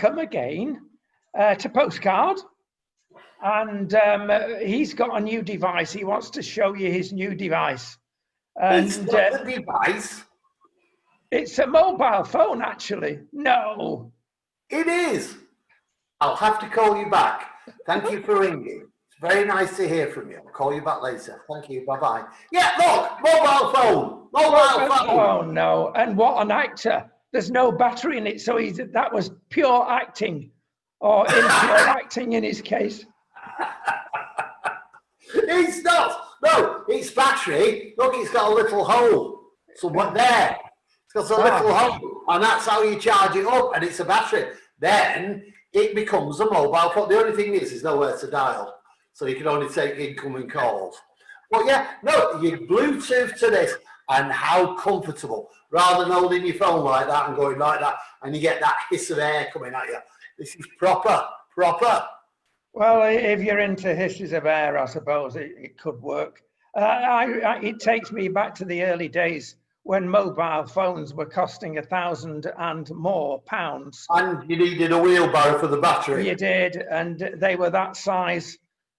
welcome again to Postcard. And he's got a new device. He wants to show you his new device. And it's not a device. It's a mobile phone, actually. No. It is. I'll have to call you back. Thank you for ringing. It's very nice to hear from you. I'll call you back later. Thank you. Bye-bye. Yeah, look, mobile phone. Mobile phone. Oh, no. And what an actor. There's no battery in it. So that was pure acting, or impure acting in his case. It's not. No, it's battery. Look, it's got a little hole. So what there? It's got a little hole. And that's how you charge it up. And it's a battery. Then it becomes a mobile phone. The only thing is, there's nowhere to dial. So you can only take incoming calls. But yeah, no, you Bluetooth to this, and how comfortable. Rather than holding your phone like that and going like that, and you get that hiss of air coming at you. This is proper. Well, if you're into hisses of air, I suppose it could work. It takes me back to the early days when mobile phones were costing £1,000 and more pounds. And you needed a wheelbarrow for the battery. You did, and they were that size.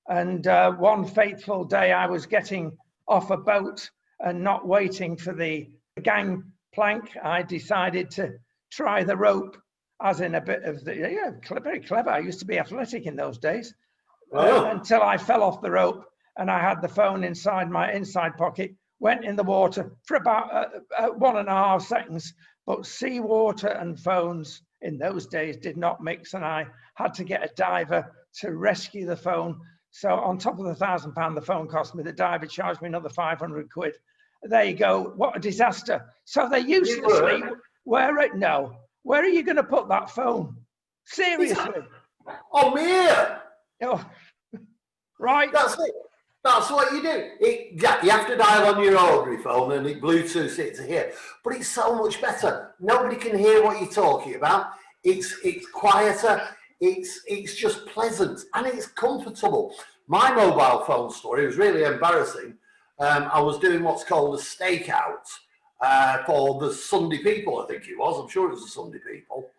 And one fateful day I was getting off a boat and not waiting for the gangplank. I decided to try the rope, as in a bit of the, very clever. I used to be athletic in those days, until I fell off the rope and I had the phone inside my inside pocket, went in the water for about 1.5 seconds, but seawater and phones in those days did not mix, and I had to get a diver to rescue the phone. So on top of the £1,000 the phone cost me, the diver charged me another 500 quid. There you go. What a disaster. So they uselessly, where are you going to put that phone? Seriously. Oh, here. Oh, right. That's it. That's what you do. You have to dial on your ordinary phone and it Bluetooths it to here. But it's so much better. Nobody can hear what you're talking about. It's quieter. It's just pleasant and it's comfortable. My mobile phone story was really embarrassing. I was doing what's called a stakeout for the Sunday People, I think it was. I'm sure it was the Sunday People.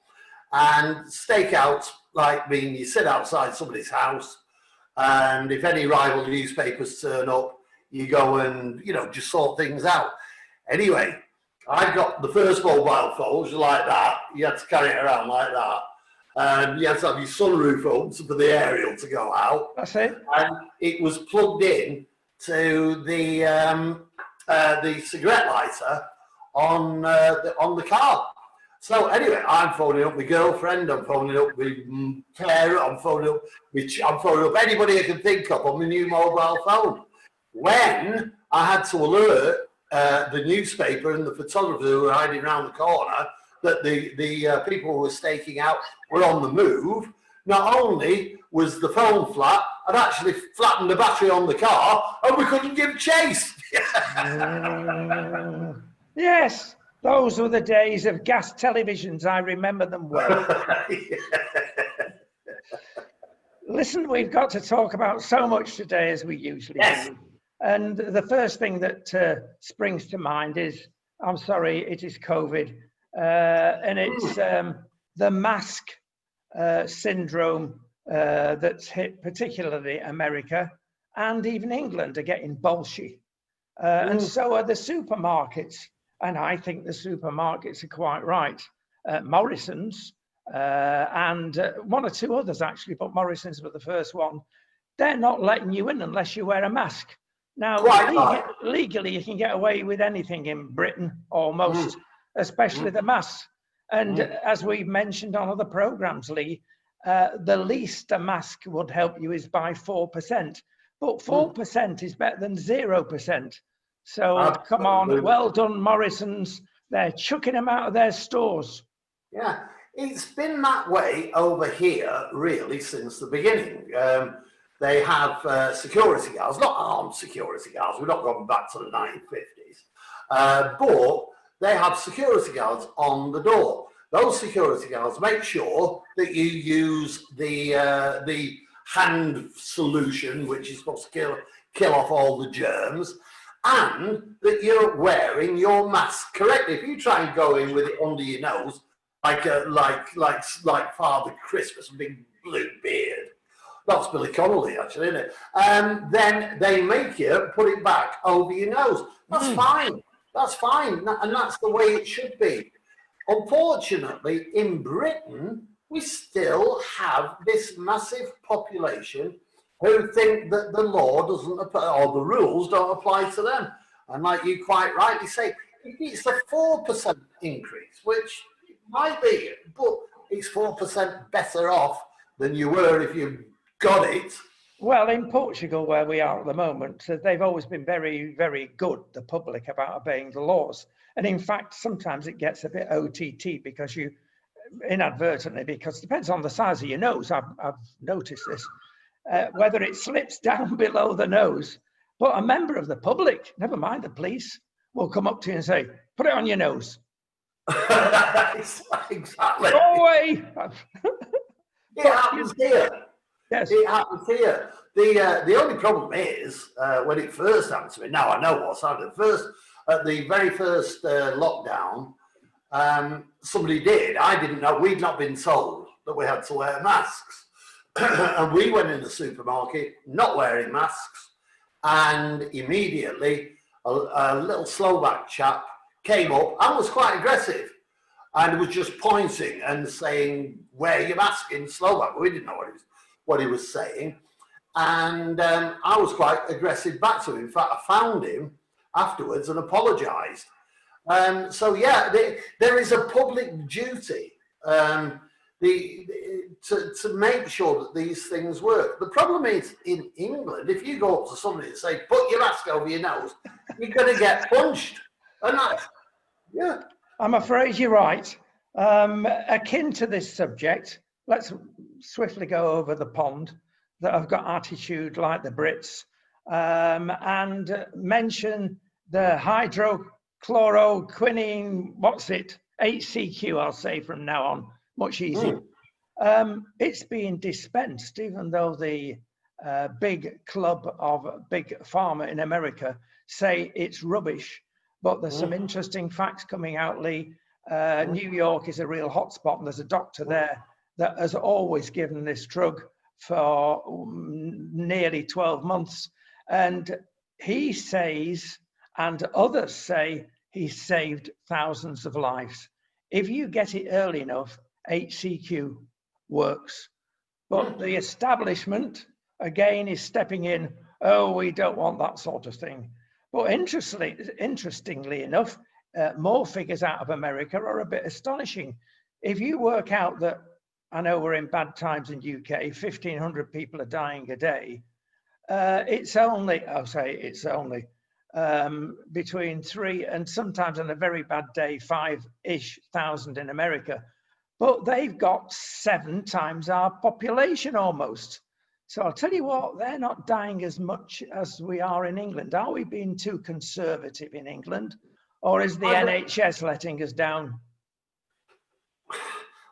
And stakeouts mean you sit outside somebody's house, and if any rival newspapers turn up, you go and, just sort things out. Anyway, I got the first mobile phone, which was like that. You had to carry it around like that. And you had to have your sunroof open for the aerial to go out. That's it. And it was plugged in to the cigarette lighter on the car. So anyway, I'm phoning up my girlfriend, I'm phoning up my parent, I'm phoning up anybody I can think of on my new mobile phone. When I had to alert the newspaper and the photographer who were hiding around the corner that the people who were staking out were on the move, not only was the phone flat, I'd actually flattened the battery on the car and we couldn't give chase. Yes, those were the days of gas televisions. I remember them well. Listen, we've got to talk about so much today, as we usually do. And the first thing that springs to mind is, I'm sorry, it is COVID. And it's the mask syndrome that's hit particularly America, and even England are getting bolshy. And so are the supermarkets. And I think the supermarkets are quite right. Morrison's and one or two others actually, but Morrison's were the first one. They're not letting you in unless you wear a mask. Now, legally, you can get away with anything in Britain, almost, especially the masks. And as we've mentioned on other programs, Leigh, the least a mask would help you is by 4%. But 4% is better than 0%. So come on, well done, Morrison's. They're chucking them out of their stores. Yeah, it's been that way over here, really, since the beginning. They have security guards, not armed security guards. We're not going back to the 1950s. But they have security guards on the door. Those security guards make sure that you use the hand solution, which is supposed to kill off all the germs, and that you're wearing your mask correctly. If you try and go in with it under your nose, like Father Christmas, a big blue beard. That's Billy Connolly, actually, isn't it? Then they make you put it back over your nose. That's fine. That's fine, and that's the way it should be. Unfortunately, in Britain, we still have this massive population who think that the law doesn't apply, or the rules don't apply to them. And like you quite rightly say, it's a 4% increase, which might be, but it's 4% better off than you were if you got it. Well, in Portugal, where we are at the moment, they've always been very, very good, the public, about obeying the laws. And in fact, sometimes it gets a bit OTT because you, inadvertently, because it depends on the size of your nose, I've noticed this, whether it slips down below the nose. But a member of the public, never mind the police, will come up to you and say, put it on your nose. Exactly. Go away. It happens here. Yes. It happens here. The only problem is when it first happened to me. Now I know what's happened. At the very first lockdown, somebody did. I didn't know. We'd not been told that we had to wear masks, and we went in the supermarket not wearing masks, and immediately a little Slovak chap came up and was quite aggressive, and was just pointing and saying, "Wear your mask" in Slovak. We didn't know what he was saying, and I was quite aggressive back to him. In fact, I found him afterwards and apologised. So yeah, there is a public duty to make sure that these things work. The problem is in England, if you go up to somebody and say, "Put your mask over your nose," you're going to get punched. And that's, yeah. I'm afraid you're right. Akin to this subject, let's swiftly go over the pond that have got attitude like the Brits, and mention the hydrochloroquine, what's it? HCQ, I'll say from now on, much easier. It's being dispensed, even though the big club of big pharma in America say it's rubbish. But there's some interesting facts coming out, Leigh. New York is a real hotspot, and there's a doctor there that has always given this drug for nearly 12 months. And he says, and others say, he saved thousands of lives. If you get it early enough, HCQ works. But the establishment, again, is stepping in. Oh, we don't want that sort of thing. But interestingly enough, more figures out of America are a bit astonishing. If you work out that, I know we're in bad times in UK, 1,500 people are dying a day, it's only, between 3 and sometimes on a very bad day, 5-ish thousand in America. But they've got 7 times our population almost. So I'll tell you what, they're not dying as much as we are in England. Are we being too conservative in England? Or is the NHS letting us down?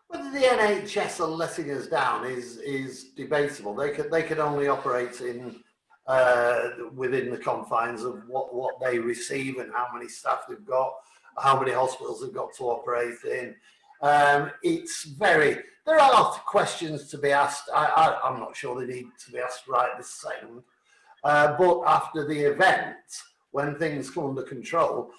Whether the NHS are letting us down is debatable. They can only operate in within the confines of what they receive and how many staff they've got, how many hospitals they've got to operate in. There are questions to be asked. I'm not sure they need to be asked right this second. But after the event, when things come under control,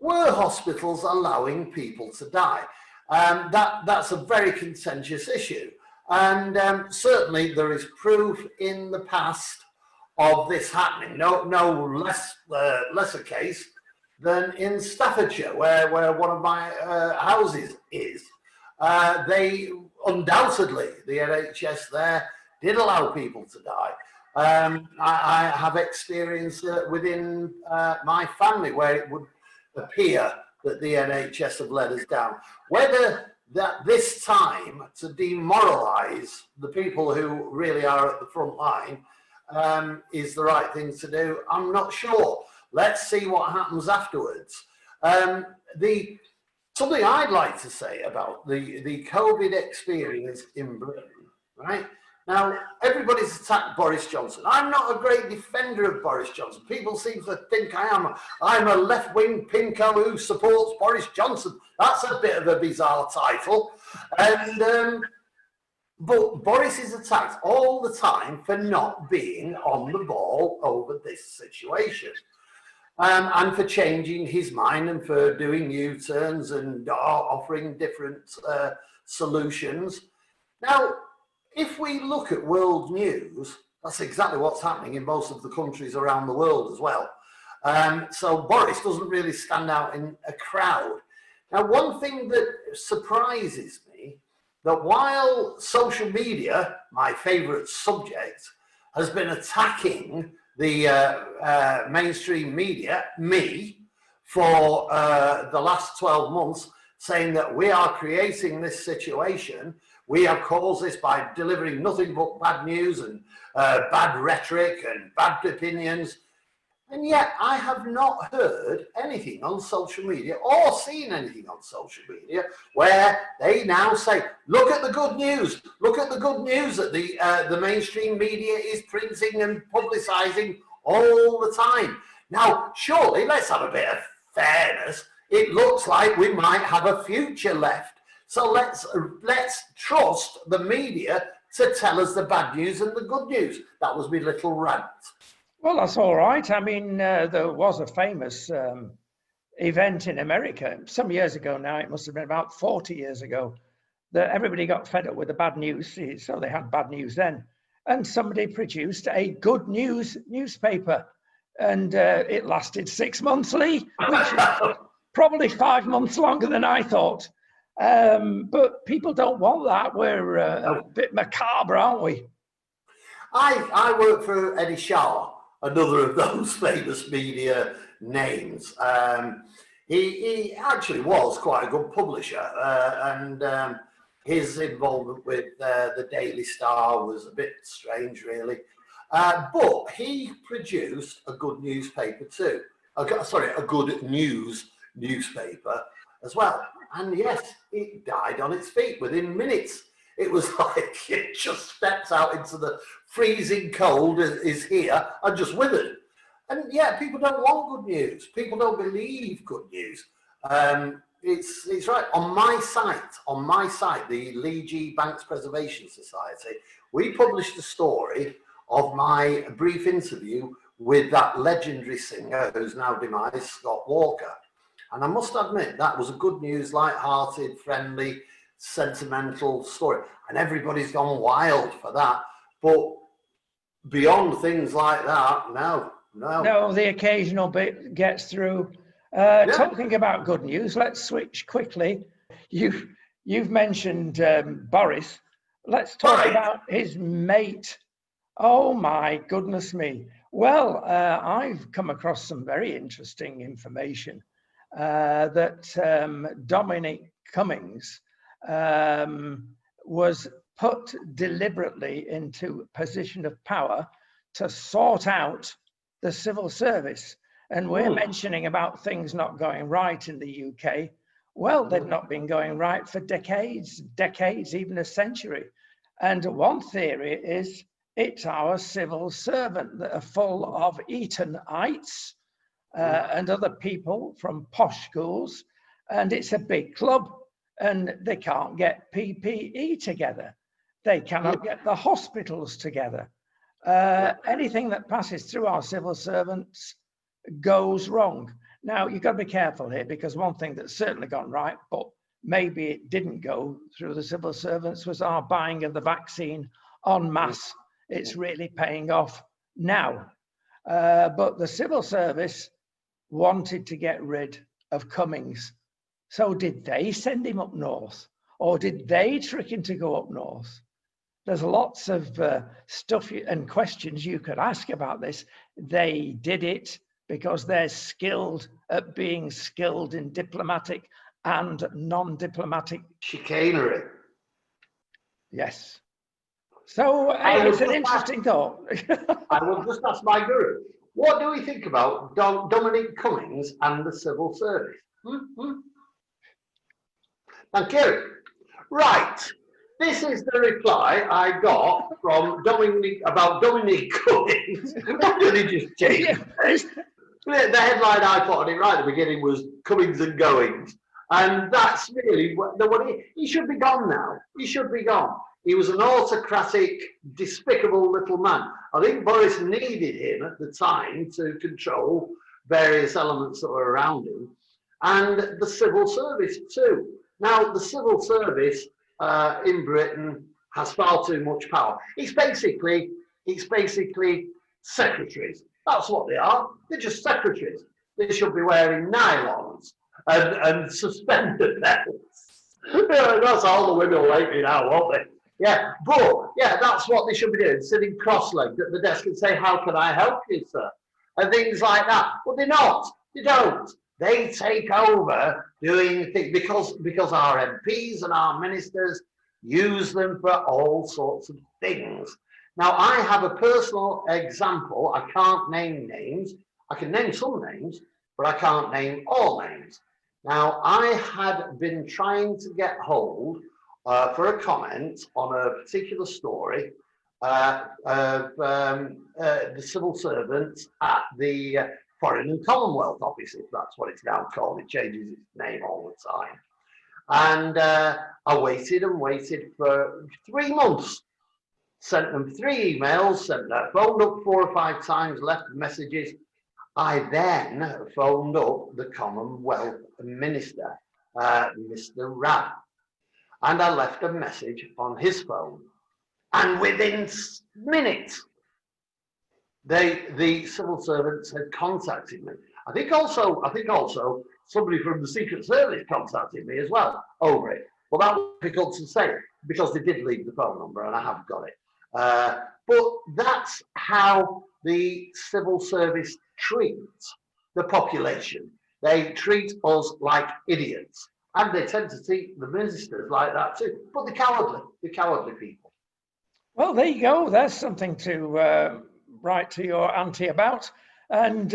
were hospitals allowing people to die? That's a very contentious issue. And certainly there is proof in the past of this happening. No less a case than in Staffordshire, where one of my houses is. They undoubtedly, the NHS there did allow people to die. I have experience within my family where it would appear that the NHS have let us down. Whether that this time to demoralise the people who really are at the front line is the right thing to do, I'm not sure. Let's see what happens afterwards. Something I'd like to say about the COVID experience in Britain, right? Now, everybody's attacked Boris Johnson. I'm not a great defender of Boris Johnson. People seem to think I am. I'm a left-wing pinko who supports Boris Johnson. That's a bit of a bizarre title. And but Boris is attacked all the time for not being on the ball over this situation. And for changing his mind and for doing U-turns and offering different solutions. Now, if we look at world news, that's exactly what's happening in most of the countries around the world as well. So Boris doesn't really stand out in a crowd. Now, one thing that surprises me, that while social media, my favourite subject, has been attacking the mainstream media, me, for the last 12 months, saying that we are creating this situation, we have caused this by delivering nothing but bad news and bad rhetoric and bad opinions. And yet I have not heard anything on social media or seen anything on social media where they now say, look at the good news, look at the good news that the mainstream media is printing and publicising all the time. Now, surely, let's have a bit of fairness. It looks like we might have a future left. So let's trust the media to tell us the bad news and the good news. That was my little rant. Well, that's all right. I mean, there was a famous event in America some years ago now, it must have been about 40 years ago, that everybody got fed up with the bad news, so they had bad news then. And somebody produced a good news newspaper, and it lasted 6 months, Leigh, which is probably 5 months longer than I thought. But people don't want that. We're a bit macabre, aren't we? I work for Eddie Shaw, another of those famous media names. He actually was quite a good publisher, and his involvement with the Daily Star was a bit strange, really. But he produced a good newspaper too. A good news newspaper as well. And yes, it died on its feet within minutes. It was like it just steps out into the freezing cold, is here, and just withered. And yeah, people don't want good news. People don't believe good news. It's right. On my site, the Leigh G. Banks Preservation Society, we published a story of my brief interview with that legendary singer who's now demised, Scott Walker. And I must admit, that was a good news, light-hearted, friendly, sentimental story. And everybody's gone wild for that. But beyond things like that, no. No, the occasional bit gets through. Talking about good news, let's switch quickly. You've mentioned Boris. Let's talk about his mate. Oh my goodness me. Well, I've come across some very interesting information that Dominic Cummings was put deliberately into a position of power to sort out the civil service. And we're mentioning about things not going right in the UK. Well, they've not been going right for decades, even a century. And one theory is it's our civil servant that are full of Etonites and other people from posh schools. And it's a big club and they can't get PPE together. They cannot get the hospitals together. Anything that passes through our civil servants goes wrong. Now, you've got to be careful here, because one thing that's certainly gone right, but maybe it didn't go through the civil servants, was our buying of the vaccine en masse. It's really paying off now. But the civil service wanted to get rid of Cummings. So did they send him up north? Or did they trick him to go up north? There's lots of stuff and questions you could ask about this. They did it because they're skilled at being skilled in diplomatic and non-diplomatic chicanery. Yes. So it's an interesting thought. I will just ask my guru, what do we think about Dominic Cummings and the civil service? Thank you. Right. This is the reply I got from Dominic about Dominic Cummings. Why did he just change it? The headline I put on it right at the beginning was Comings and Goings. And that's really what he should be gone now. He should be gone. He was an autocratic, despicable little man. I think Boris needed him at the time to control various elements that were around him, and the civil service too. Now, the civil service in Britain has far too much power. It's basically secretaries. That's what they are. They're just secretaries. They should be wearing nylons and suspender belts. That's all the women like me now, won't they? Yeah, but yeah, that's what they should be doing, sitting cross-legged at the desk and say, "How can I help you, sir?" And things like that. But they're not. They don't. They take over doing things because our MPs and our ministers use them for all sorts of things. Now, I have a personal example. I can't name names. I can name some names, but I can't name all names. Now, I had been trying to get hold for a comment on a particular story of the civil servants at the Foreign and Commonwealth Office, if that's what it's now called. It changes its name all the time. And I waited and waited for 3 months. Sent them 3 emails, phoned up 4 or 5 times, left messages. I then phoned up the Commonwealth Minister, Mr. Rad, and I left a message on his phone. And within minutes, the civil servants had contacted me. I think also somebody from the Secret Service contacted me as well over it. Well, that was difficult to say because they did leave the phone number, and I have got it. But that's how the civil service treats the population. They treat us like idiots, and they tend to treat the ministers like that too. But the cowardly people. Well, there you go. There's something to write to your auntie about, and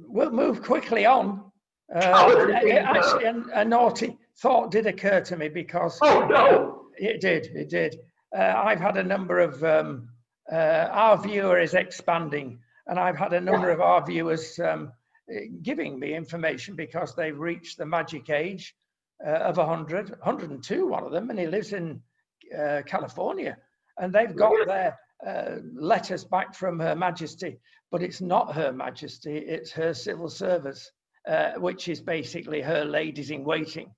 we'll move quickly on. Actually, a naughty thought did occur to me because it did. I've had a number of our viewer is expanding, and I've had a number of our viewers giving me information because they've reached the magic age of 102, one of them, and he lives in California, and they've got their letters back from Her Majesty, but it's not Her Majesty, it's her civil service, which is basically her ladies in waiting.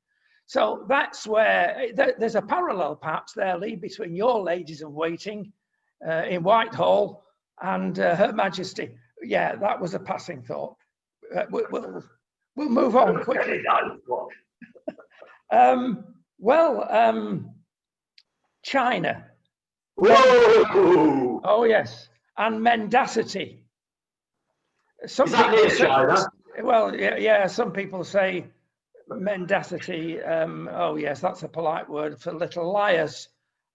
So that's where there's a parallel perhaps there, Leigh, between your ladies in waiting in Whitehall and Her Majesty. Yeah, that was a passing thought. We'll move on quickly. China. Whoa! Oh yes, and mendacity. Some Is that people near China? Well, yeah. Some people say mendacity. Oh yes, that's a polite word for little liars.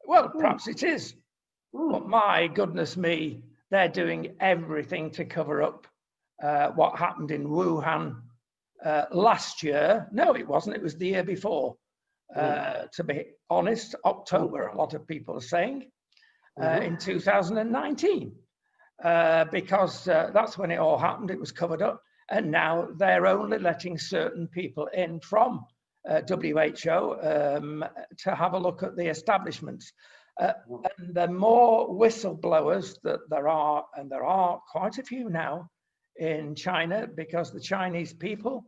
Well, perhaps it is. But my goodness me, they're doing everything to cover up what happened in Wuhan last year. No, it wasn't. It was the year before. To be honest, October, a lot of people are saying, in 2019, because that's when it all happened. It was covered up. And now they're only letting certain people in from WHO to have a look at the establishments. And the more whistleblowers that there are, and there are quite a few now in China, because the Chinese people,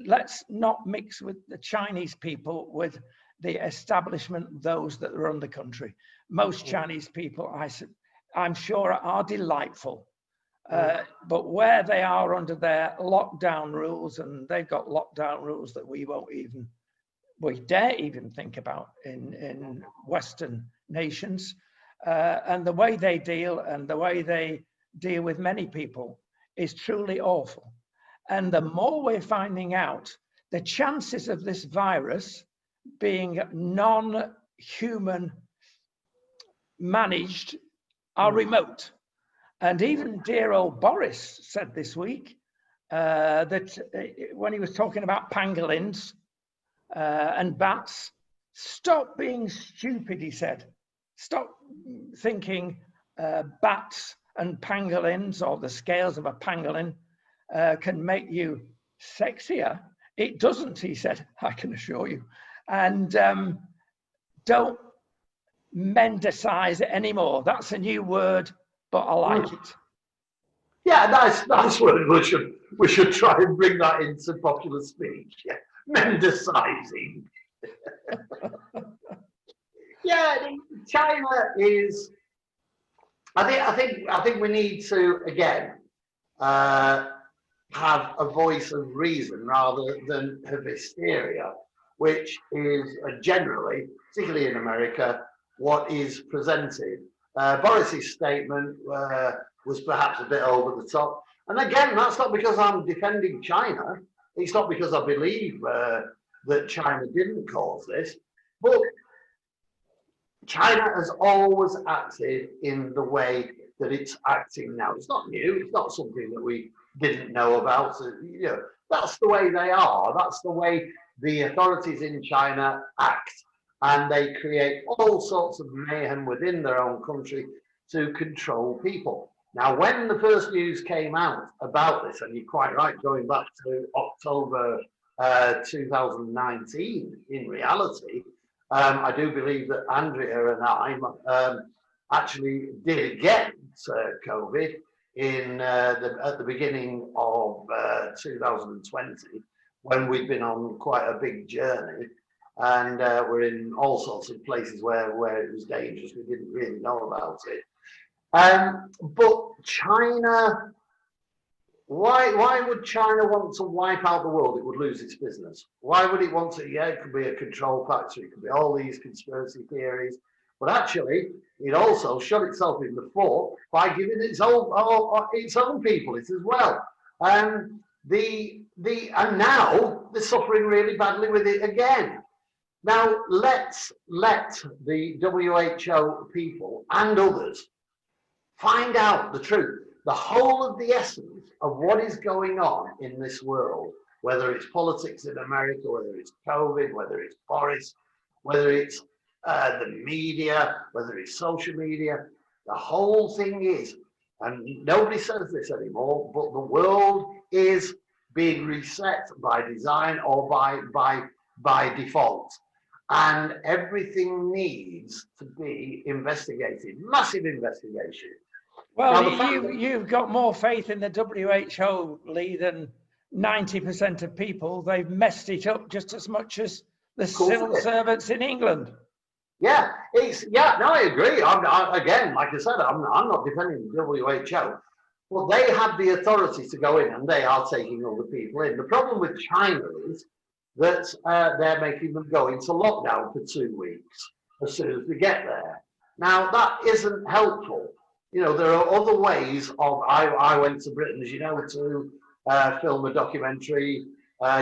let's not mix with the Chinese people with the establishment, those that run the country. Most Chinese people, I'm sure, are delightful. But where they are under their lockdown rules, and they've got lockdown rules that we dare even think about in Western nations, and the way they deal and the way they deal with many people is truly awful. And the more we're finding out, the chances of this virus being non-human managed are remote. And even dear old Boris said this week that when he was talking about pangolins and bats, Stop being stupid, he said. Stop thinking bats and pangolins, or the scales of a pangolin, can make you sexier. It doesn't, he said, I can assure you. And don't mendacise it anymore. That's a new word, but I like it. Yeah, nice word. We should try and bring that into popular speech. Yeah. Mendacising. Yeah, China is. I think we need to again have a voice of reason rather than of hysteria, which is generally, particularly in America, what is presented. Boris's statement was perhaps a bit over the top. And again, that's not because I'm defending China. It's not because I believe that China didn't cause this. But China has always acted in the way that it's acting now. It's not new. It's not something that we didn't know about. So, that's the way they are. That's the way the authorities in China act. And they create all sorts of mayhem within their own country to control people. Now, when the first news came out about this, and you're quite right, going back to October 2019, in reality, I do believe that Andrea and I actually did get COVID at the beginning of 2020, when we'd been on quite a big journey. And we're in all sorts of places where it was dangerous. We didn't really know about it. But China, why would China want to wipe out the world? It would lose its business. Why would it want to? Yeah, it could be a control factor. It could be all these conspiracy theories. But actually, it also shot itself in the foot by giving its own people it as well. And now they're suffering really badly with it again. Now, let's let the WHO people and others find out the truth. The whole of the essence of what is going on in this world, whether it's politics in America, whether it's COVID, whether it's Boris, whether it's the media, whether it's social media, the whole thing is, and nobody says this anymore, but the world is being reset by design or by default. And everything needs to be investigated, massive investigation. Well, you've got more faith in the WHO, Leigh, than 90% of people. They've messed it up just as much as the civil servants in England. Yeah, I agree. Again, like I said, I'm not defending the WHO. Well, they have the authority to go in, and they are taking all the people in. The problem with China is that they're making them go into lockdown for 2 weeks as soon as they get there. Now, that isn't helpful. There are other ways of. I went to Britain, as you know, to film a documentary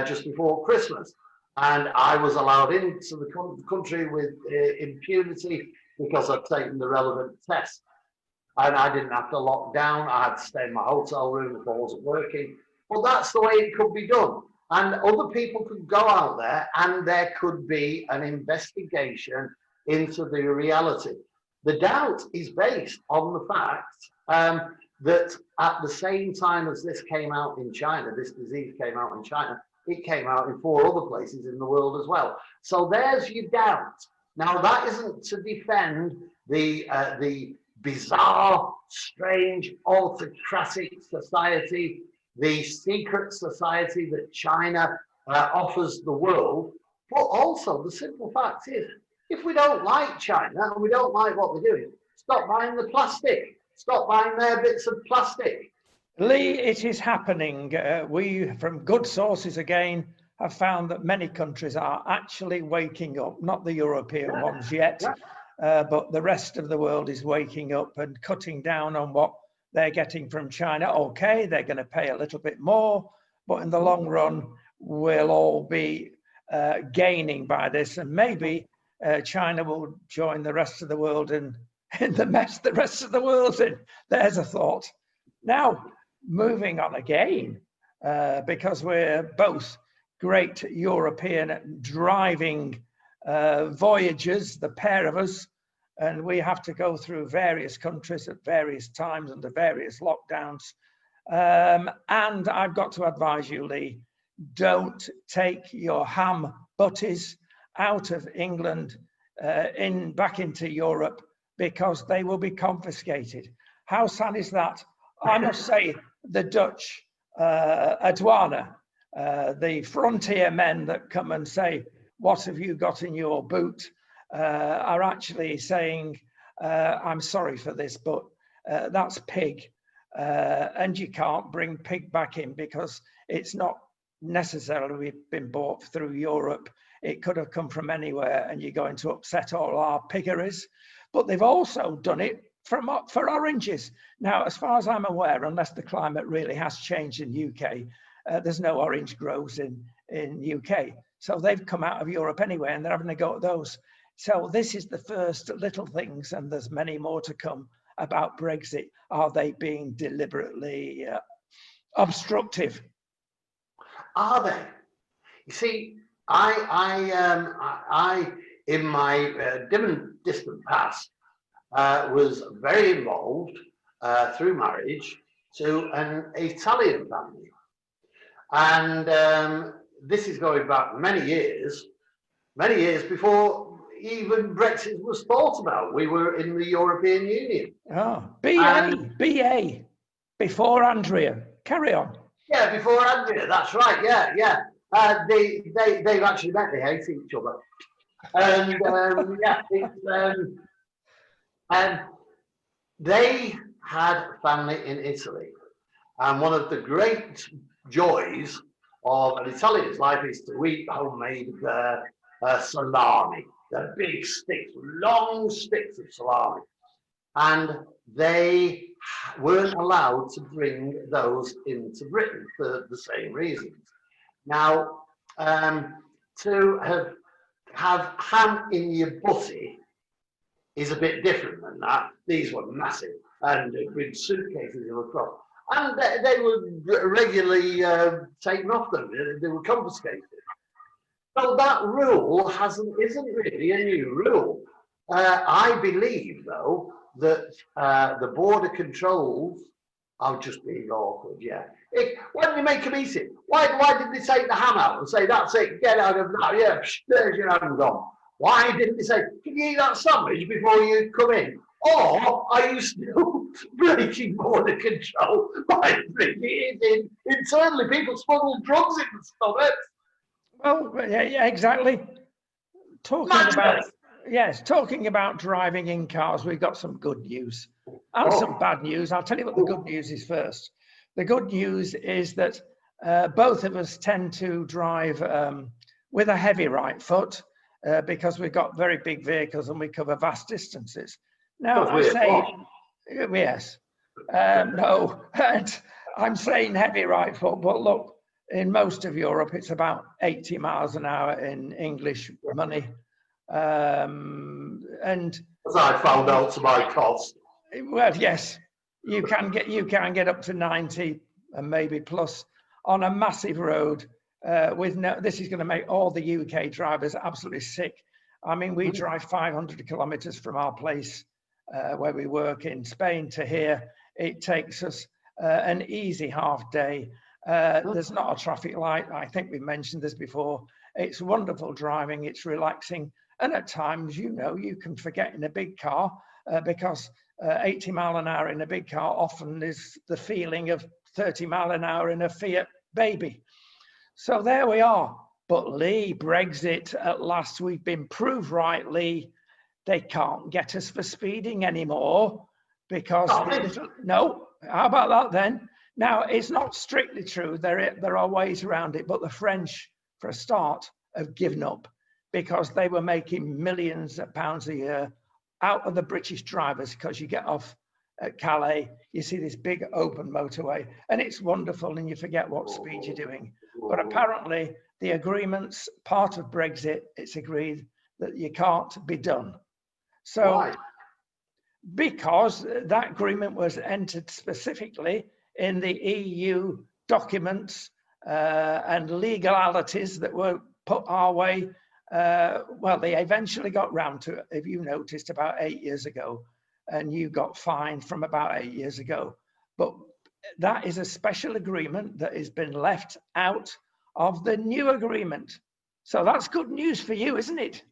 just before Christmas. And I was allowed into the country with impunity because I'd taken the relevant test. And I didn't have to lock down. I had to stay in my hotel room if I wasn't working. Well, that's the way it could be done. And other people could go out there and there could be an investigation into the reality. The doubt is based on the fact that at the same time as this came out in China, this disease came out in China, it came out in 4 other places in the world as well. So there's your doubt. Now, that isn't to defend the bizarre, strange, autocratic society, the secret society that China offers the world. But also, the simple fact is, if we don't like China and we don't like what they're doing, stop buying the plastic. Stop buying their bits of plastic. Leigh, it is happening. We, from good sources again, have found that many countries are actually waking up, not the European ones yet, but the rest of the world is waking up and cutting down on what they're getting from China. Okay, they're going to pay a little bit more, but in the long run, we'll all be gaining by this. And maybe China will join the rest of the world in the mess the rest of the world's in. There's a thought. Now, moving on again, because we're both great European driving voyages, the pair of us, and we have to go through various countries at various times under various lockdowns. And I've got to advise you, Leigh, don't take your ham butties out of England back into Europe, because they will be confiscated. How sad is that? I must say, the Dutch aduana, the frontier men that come and say, what have you got in your boot, are actually saying, I'm sorry for this, but that's pig. And you can't bring pig back in because it's not necessarily been bought through Europe. It could have come from anywhere, and you're going to upset all our piggeries. But they've also done it for oranges. Now, as far as I'm aware, unless the climate really has changed in UK, there's no orange groves in UK. So they've come out of Europe anyway, and they're having a go at those. So this is the first little things, and there's many more to come about Brexit. Are they being deliberately obstructive? Are they? You see, I in my distant past, was very involved through marriage to an Italian family, and this is going back many years before even Brexit was thought about. We were in the European Union. Oh, BA, before Andrea. Carry on. Yeah, before Andrea. That's right. Yeah. They've actually met. They hate each other, and and they had family in Italy, and one of the great joys of an Italian's life is to eat homemade salami, the big sticks, long sticks of salami, and they weren't allowed to bring those into Britain for the same reasons. Now, to have ham in your butty is a bit different than that. These were massive, and with suitcases across, and they were regularly taken off them. They were confiscated. So that rule isn't really a new rule. I believe, though, that the border controls are just being awkward. Yeah. Why didn't they make them eat it? Why didn't they take the ham out and say, that's it, get out of that? Yeah, there's your ham gone. Why didn't they say, can you eat that sandwich before you come in? Or are you still breaking border control by bringing it in internally? People smuggle drugs in and stuff. Well, yeah, exactly. Talking about driving in cars, we've got some good news and some bad news. I'll tell you what the good news is first. The good news is that both of us tend to drive with a heavy right foot because we've got very big vehicles and we cover vast distances. Now, I say, yes, no, and I'm saying heavy right foot, but look, in most of Europe, it's about 80 miles an hour in English money. And as I found out to my cost. Well, yes, you can get up to 90 and maybe plus on a massive road. This is going to make all the UK drivers absolutely sick. I mean, we drive 500 kilometers from our place where we work in Spain to here. It takes us an easy half day. There's not a traffic light. I think we mentioned this before. It's wonderful driving. It's relaxing. And at times, you can forget in a big car because 80 mile an hour in a big car often is the feeling of 30 mile an hour in a Fiat baby. So there we are. But Leigh, Brexit, at last we've been proved right, Leigh. They can't get us for speeding anymore because no. How about that then? Now, it's not strictly true. There are ways around it, but the French, for a start, have given up because they were making millions of pounds a year out of the British drivers because you get off at Calais, you see this big open motorway, and it's wonderful, and you forget what speed you're doing. But apparently, the agreements, part of Brexit, it's agreed that you can't be done. So, why? Because that agreement was entered specifically in the EU documents and legalities that were put our way well, they eventually got round to it, if you noticed, about 8 years ago, and you got fined from about 8 years ago. But that is a special agreement that has been left out of the new agreement. So that's good news for you, isn't it?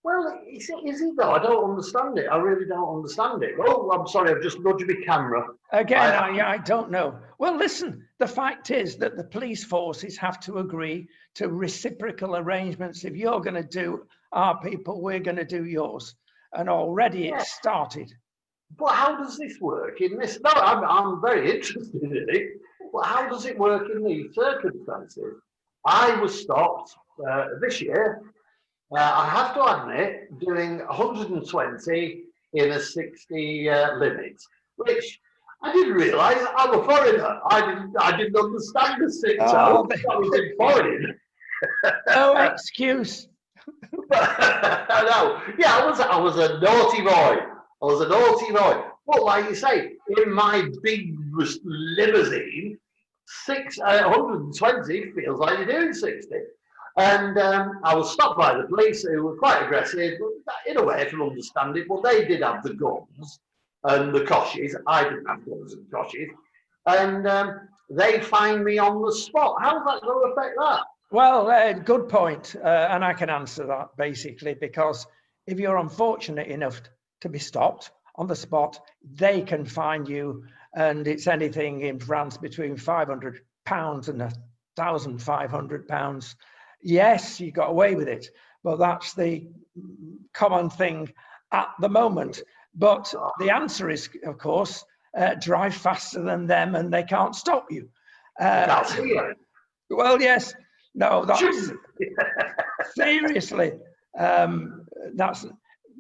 Well, is it though? I don't understand it. I really don't understand it. Oh, I'm sorry, I've just nudged my camera. Again, I don't know. Well, listen, the fact is that the police forces have to agree to reciprocal arrangements. If you're going to do our people, we're going to do yours. And already it's started. But how does this work in this? No, I'm very interested in it. But how does it work in these circumstances? I was stopped this year. I have to admit, doing 120 in a 60 limit, which I didn't realise I'm a foreigner. I didn't understand the 60. I was in foreign. No excuse. I know. Yeah, I was a naughty boy. I was a naughty boy. But like you say, in my big limousine, 120 feels like you're doing 60. And I was stopped by the police, who were quite aggressive. In a way, I can understand it. But they did have the guns and the coshes. I didn't have guns and coshes. And they fined me on the spot. How's that going to affect that? Well, good point. And I can answer that basically, because if you're unfortunate enough to be stopped on the spot, they can fine you. And it's anything in France between £500 and £1,500. Yes, you got away with it, but that's the common thing at the moment. But the answer is, of course, drive faster than them and they can't stop you. Well, yes. No, that's seriously. That's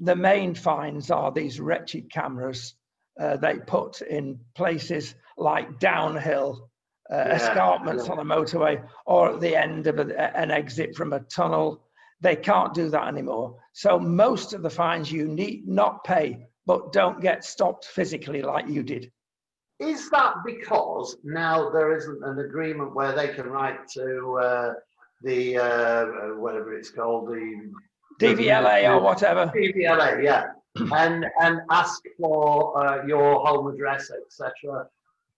the main fines are these wretched cameras they put in places like downhill escarpments on a motorway or at the end of an exit from a tunnel. They can't do that anymore. So most of the fines you need not pay, but don't get stopped physically like you did. Is that because now there isn't an agreement where they can write to the whatever it's called, the DVLA or whatever? DVLA, yeah, and ask for your home address, etc.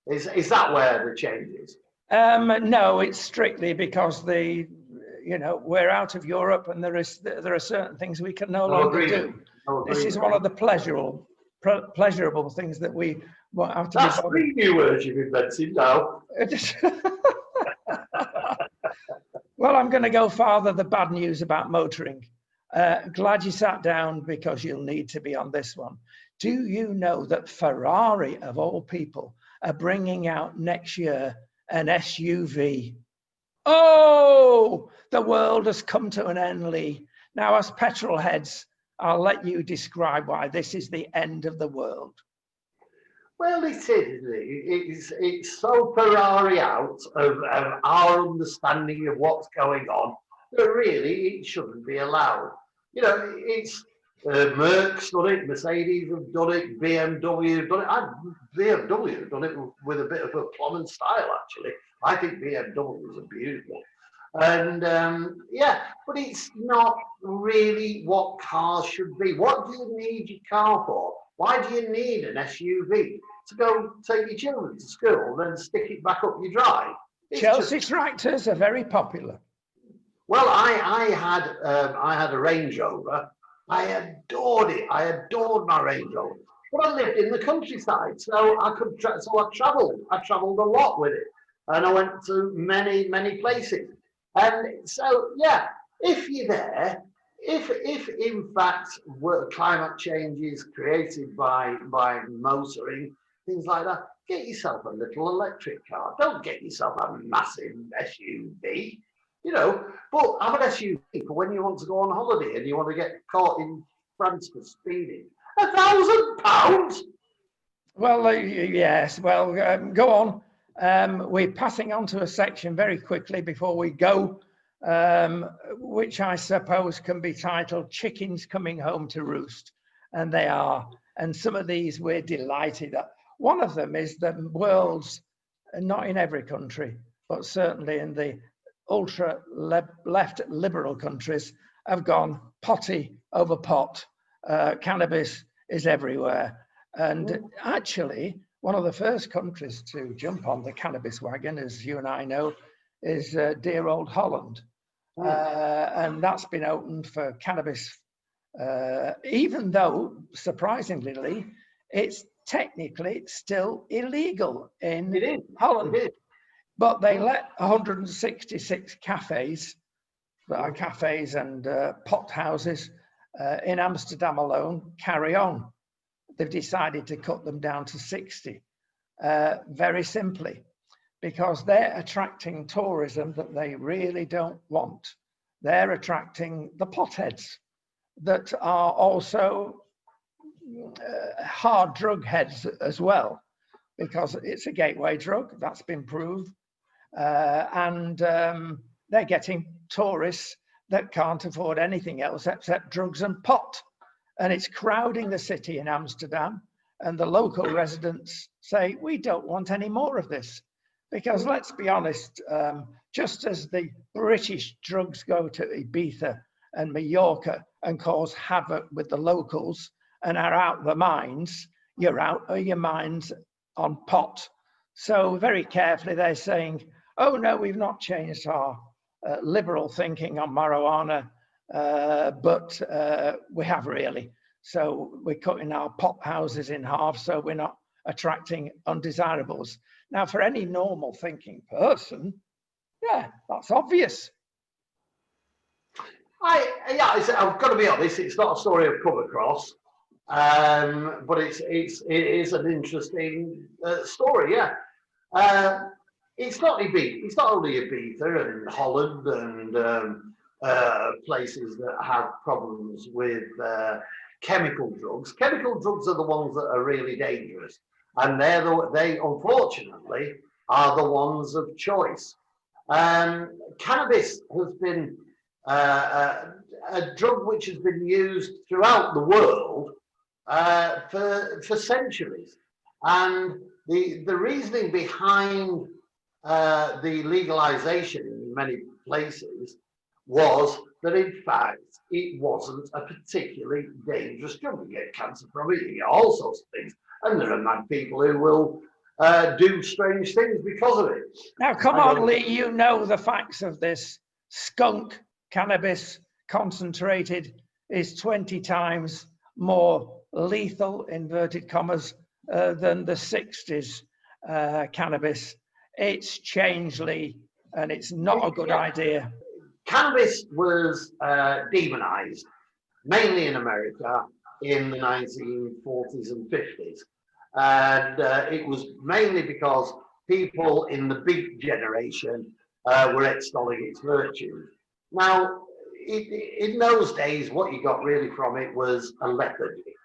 Is that where the change is? No, it's strictly because we're out of Europe and there are certain things we can no longer do. This is one of the pleasurable things that we won't have to. That's three new words you've invented now. Well, I'm going to go farther. The bad news about motoring. Glad you sat down because you'll need to be on this one. Do you know that Ferrari, of all people, are bringing out next year an SUV? Oh, the world has come to an end, Leigh. Now, as petrol heads, I'll let you describe why this is the end of the world. Well, it is. It's so Ferrari out of our understanding of what's going on that really it shouldn't be allowed. You know, it's Merck's done it, Mercedes have done it, BMW have done it. BMW have done it with a bit of a plum and style, actually. I think BMWs are beautiful. And but it's not really what cars should be. What do you need your car for? Why do you need an SUV? To go take your children to school, then stick it back up your drive. Chelsea tractors are very popular. Well, I had a Range Rover. I adored it. I adored my Range Rover. But I lived in the countryside, so I travelled. I travelled a lot with it, and I went to many places. And so, yeah, if you're there, if in fact climate change is created by motoring, things like that, get yourself a little electric car. Don't get yourself a massive SUV, but have an SUV for when you want to go on holiday and you want to get caught in France for speeding. £1,000? Well, yes. Well, go on. We're passing on to a section very quickly before we go, which I suppose can be titled Chickens Coming Home to Roost. And they are. And some of these we're delighted at. One of them is the world's, not in every country, but certainly in the ultra left liberal countries, have gone potty over pot. Cannabis is everywhere. And actually, one of the first countries to jump on the cannabis wagon, as you and I know, is dear old Holland. And that's been opened for cannabis, even though, surprisingly, Leigh, it's technically still illegal in Holland. But they let 166 cafes, that are cafes and pot houses in Amsterdam alone, carry on. They've decided to cut them down to 60, very simply, because they're attracting tourism that they really don't want. They're attracting the potheads that are also hard drug heads as well, because it's a gateway drug, that's been proved. And they're getting tourists that can't afford anything else except drugs and pot. And it's crowding the city in Amsterdam, and the local residents say, we don't want any more of this. Because let's be honest, just as the British drugs go to Ibiza and Mallorca and cause havoc with the locals and are out their minds, you're out of your minds on pot. So very carefully they're saying, oh no, we've not changed our liberal thinking on marijuana, but we have really. So we're cutting our pot houses in half, so we're not attracting undesirables. Now, for any normal thinking person, yeah, that's obvious. I've got to be honest, it's not a story I've come across, but it is an interesting story, yeah. It's not only Ibiza and Holland and places that have problems with chemical drugs. Chemical drugs are the ones that are really dangerous, and they unfortunately are the ones of choice. Cannabis has been a drug which has been used throughout the world for centuries, and the reasoning behind the legalization in many places was that in fact it wasn't a particularly dangerous drug. You get cancer from it, you get all sorts of things, and there are mad people who will do strange things because of it. Now come on, Leigh, you know the facts of this. Skunk cannabis concentrated is 20 times more lethal, inverted commas, than the 60s cannabis. It's changed, Leigh, and it's not a good idea. Cannabis was demonized, mainly in America, in the 1940s and 50s. And it was mainly because people in the big generation were extolling its virtues. Now, in those days, what you got really from it was a lethargy.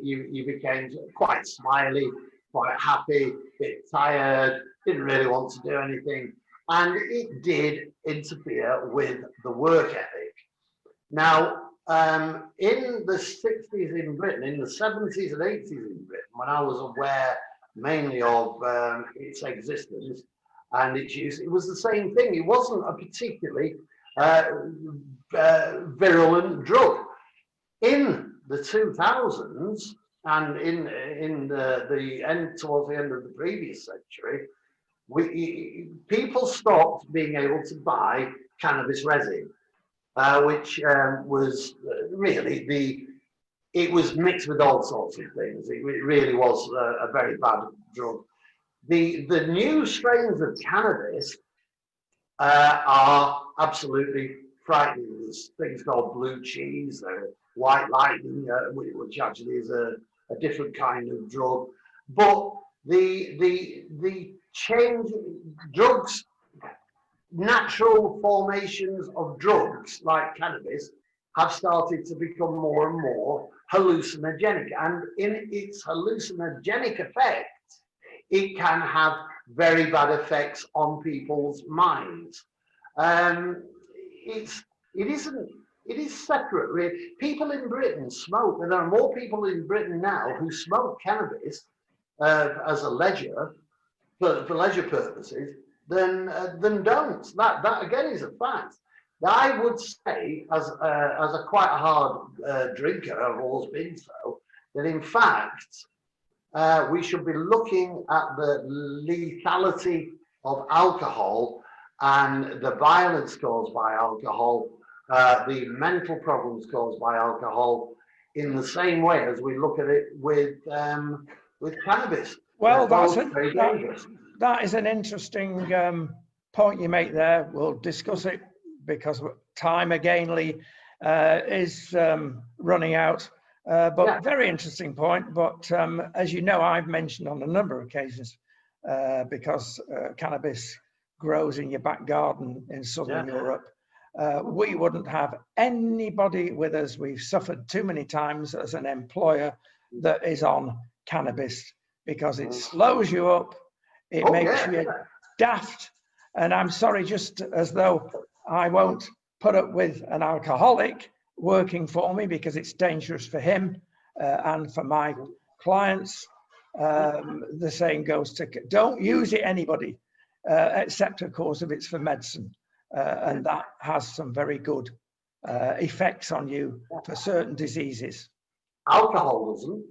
You became quite smiley, quite happy, a bit tired, didn't really want to do anything. And it did interfere with the work ethic. Now, in the 60s in Britain, in the 70s and 80s in Britain, when I was aware mainly of its existence and its use, it was the same thing. It wasn't a particularly virulent drug. In the 2000s and in the end, towards the end of the previous century, people stopped being able to buy cannabis resin, which was really it was mixed with all sorts of things. It really was a very bad drug. The new strains of cannabis are absolutely frightening. There's things called blue cheese, white lightning, which actually is a different kind of drug. But the change drugs, natural formations of drugs like cannabis have started to become more and more hallucinogenic, and in its hallucinogenic effects it can have very bad effects on people's minds. It is separate, really. People in Britain smoke, and there are more people in Britain now who smoke cannabis as a leisure, for leisure purposes, than don't. That again is a fact. I would say, as a quite a hard drinker, I've always been so, that in fact we should be looking at the lethality of alcohol and the violence caused by alcohol, the mental problems caused by alcohol, in the same way as we look at it with cannabis. Well, dangerous. That is an interesting point you make there. We'll discuss it because time again, Leigh, is running out. But very interesting point. But as you know, I've mentioned on a number of occasions, because cannabis grows in your back garden in Southern Europe, we wouldn't have anybody with us. We've suffered too many times as an employer that is on cannabis, because it slows you up, it makes you daft. And I'm sorry, just as though I won't put up with an alcoholic working for me because it's dangerous for him and for my clients. The saying goes to don't use it, anybody, except of course if it's for medicine. And that has some very good effects on you for certain diseases. Alcohol doesn't?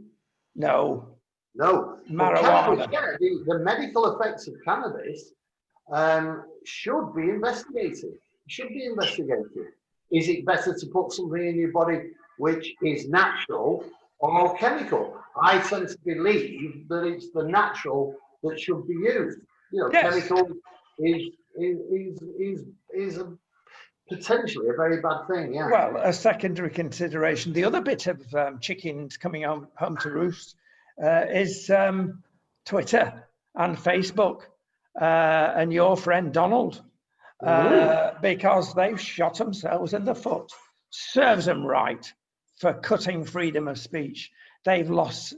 No. No. Marijuana. Cannabis, the medical effects of cannabis should be investigated. Is it better to put something in your body which is natural or chemical? I tend to believe that it's the natural that should be used. You know, chemical is potentially a very bad thing. Yeah. Well, a secondary consideration. The other bit of chickens coming home to roost is Twitter and Facebook and your friend Donald, because they've shot themselves in the foot. Serves them right for cutting freedom of speech. They've lost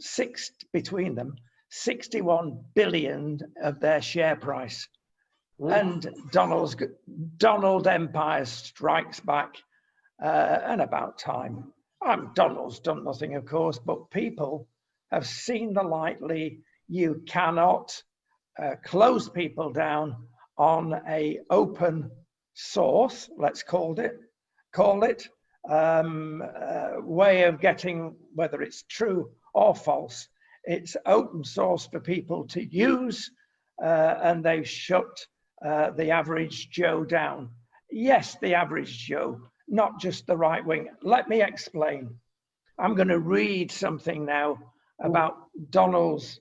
between them 61 billion of their share price. And Donald Empire strikes back, and about time. Donald's done nothing, of course, but people have seen the light, Leigh. You cannot close people down on a open source, let's call it, way of getting, whether it's true or false. It's open source for people to use, and they've shut the average Joe down. Yes, the average Joe, not just the right wing. Let me explain. I'm going to read something now about Donald's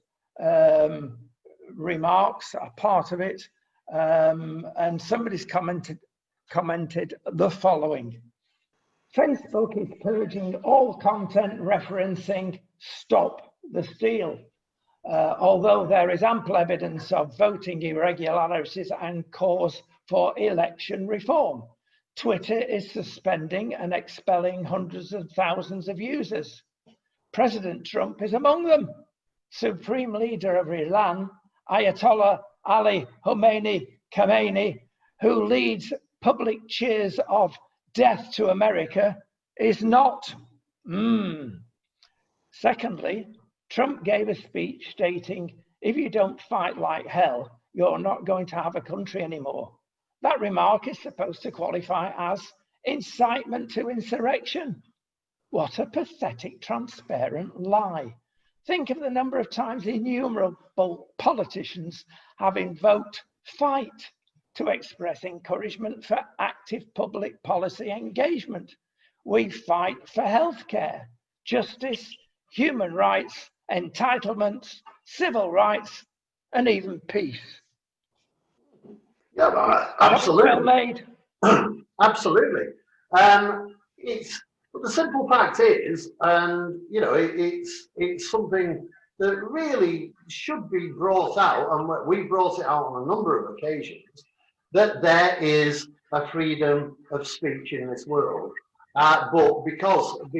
remarks, a part of it, and somebody's commented the following. Facebook is purging all content referencing Stop the Steal. Although there is ample evidence of voting irregularities and cause for election reform. Twitter is suspending and expelling hundreds of thousands of users. President Trump is among them. Supreme leader of Iran, Ayatollah Ali Khamenei, who leads public cheers of death to America, is not. Secondly, Trump gave a speech stating, if you don't fight like hell, you're not going to have a country anymore. That remark is supposed to qualify as incitement to insurrection. What a pathetic, transparent lie. Think of the number of times innumerable politicians have invoked fight to express encouragement for active public policy engagement. We fight for healthcare, justice, human rights, entitlements, civil rights, and even peace. Yeah, absolutely. Well made. Absolutely. The simple fact is, and you know, it's something that really should be brought out, and we brought it out on a number of occasions, that there is a freedom of speech in this world, but because of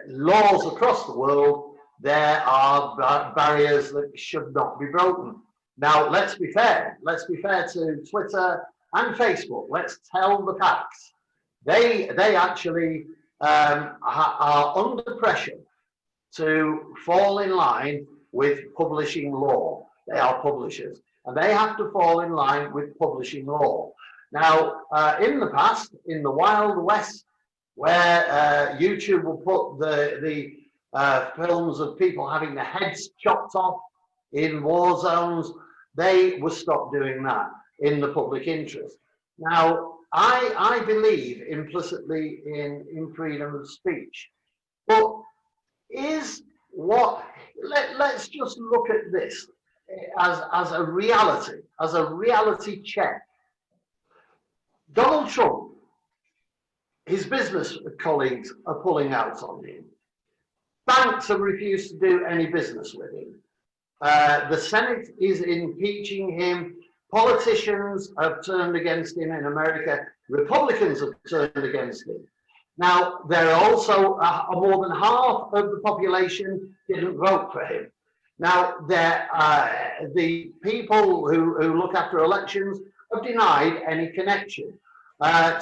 laws across the world, there are barriers that should not be broken. Now, let's be fair. Let's be fair to Twitter and Facebook. Let's tell the facts. They actually are under pressure to fall in line with publishing law. They are publishers, and they have to fall in line with publishing law. Now, in the past, in the Wild West, where YouTube will put the films of people having their heads chopped off in war zones, they will stop doing that in the public interest. Now, I believe implicitly in freedom of speech, but let's just look at this as a reality check. Donald Trump, his business colleagues are pulling out on him. Banks have refused to do any business with him. The Senate is impeaching him. Politicians have turned against him in America. Republicans have turned against him. Now, there are also more than half of the population didn't vote for him. Now, the people who look after elections have denied any connection.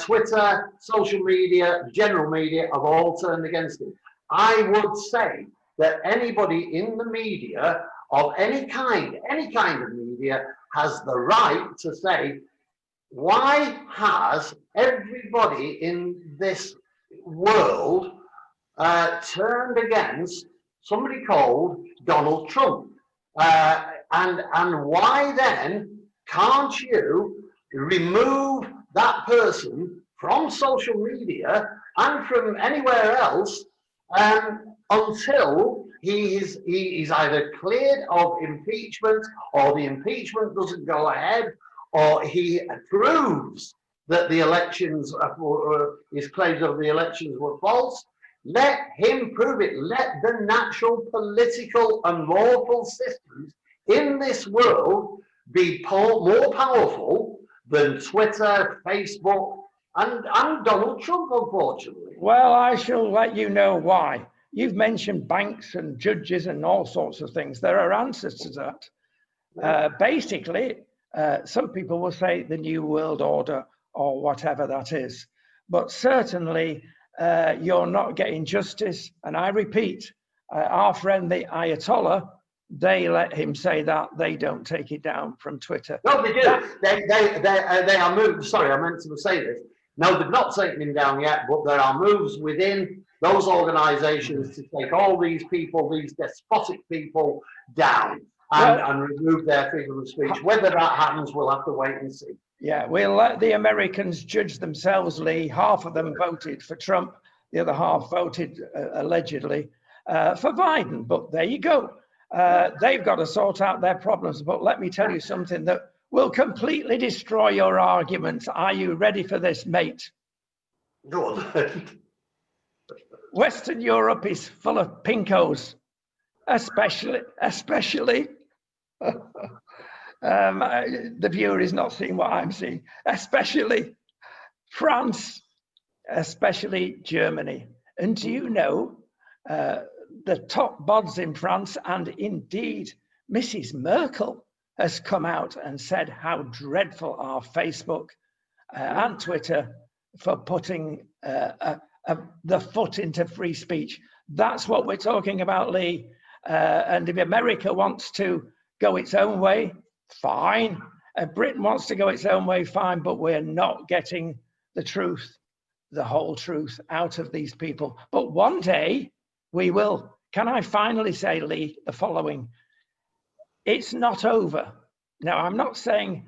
Twitter, social media, general media have all turned against him. I would say that anybody in the media of any kind of media has the right to say, why has everybody in this world turned against somebody called Donald Trump? And why then can't you remove that person from social media and from anywhere else until he is either cleared of impeachment, or the impeachment doesn't go ahead, or he proves that the elections, his claims of the elections were false? Let him prove it. Let the natural political and lawful systems in this world be more powerful than Twitter, Facebook, and Donald Trump, unfortunately. Well, I shall let you know why. You've mentioned banks and judges and all sorts of things. There are answers to that. Basically, some people will say the New World Order or whatever that is. But certainly, you're not getting justice. And I repeat, our friend, the Ayatollah, they let him say that. They don't take it down from Twitter. No, they do. They are moved. Sorry, I meant to say this. No, they've not taken him down yet, but there are moves within those organizations to take all these people, these despotic people, down and remove their freedom of speech. Whether that happens, we'll have to wait and see. Yeah, we'll let the Americans judge themselves, Leigh. Half of them voted for Trump. The other half voted, allegedly, for Biden. But there you go. They've got to sort out their problems. But let me tell you something that will completely destroy your argument. Are you ready for this, mate? Go on. Western Europe is full of pinkos, especially the viewer is not seeing what I'm seeing, especially France, especially Germany. And do you know the top bods in France, and indeed Mrs. Merkel has come out and said how dreadful are Facebook and Twitter for putting the foot into free speech. That's what we're talking about, Leigh. And if America wants to go its own way, fine. Britain wants to go its own way, fine. But we're not getting the truth, the whole truth out of these people. But one day we will. Can I finally say, Leigh, the following? It's not over. Now, I'm not saying,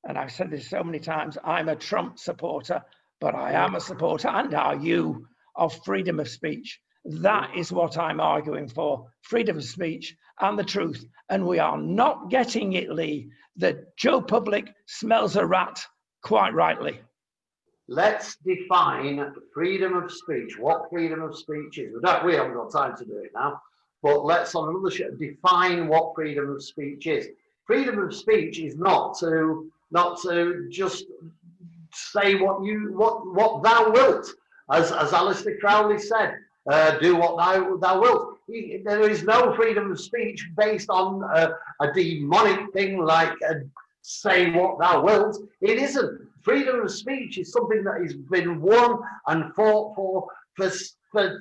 and I've said this so many times, I'm a Trump supporter, but I am a supporter, and are you, of freedom of speech. That is what I'm arguing for, freedom of speech and the truth. And we are not getting it, Leigh. The Joe Public smells a rat, quite rightly. Let's define freedom of speech, what freedom of speech is. We haven't got time to do it now, but let's on another show define what freedom of speech is. Freedom of speech is not to just say what thou wilt, as Aleister Crowley said. Do what thou wilt. There is no freedom of speech based on a demonic thing like say what thou wilt. It isn't. Freedom of speech is something that has been won and fought for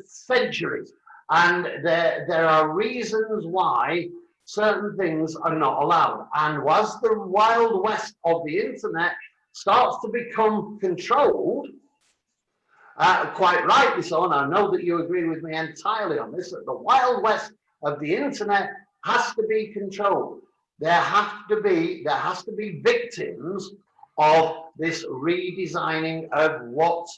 centuries. And there are reasons why certain things are not allowed. And was the Wild West of the internet, starts to become controlled, quite rightly so, and I know that you agree with me entirely on this, that the Wild West of the internet has to be controlled. There has to be victims of this redesigning of what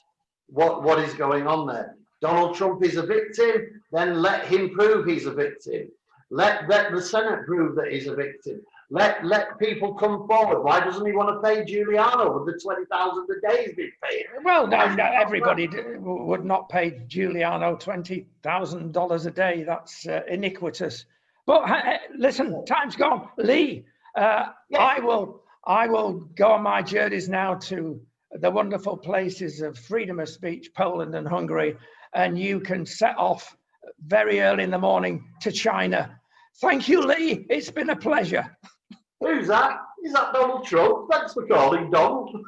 is going on there. Donald Trump is a victim, then let him prove he's a victim. Let the Senate prove that he's a victim. Let people come forward. Why doesn't he want to pay Giuliano with the $20,000 a day he's been paying? Well, no, everybody would not pay Giuliano $20,000 a day. That's iniquitous. But listen, time's gone. Leigh, I will go on my journeys now to the wonderful places of freedom of speech, Poland and Hungary, and you can set off very early in the morning to China. Thank you, Leigh. It's been a pleasure. Who's that? Is that Donald Trump? Thanks for calling, Donald.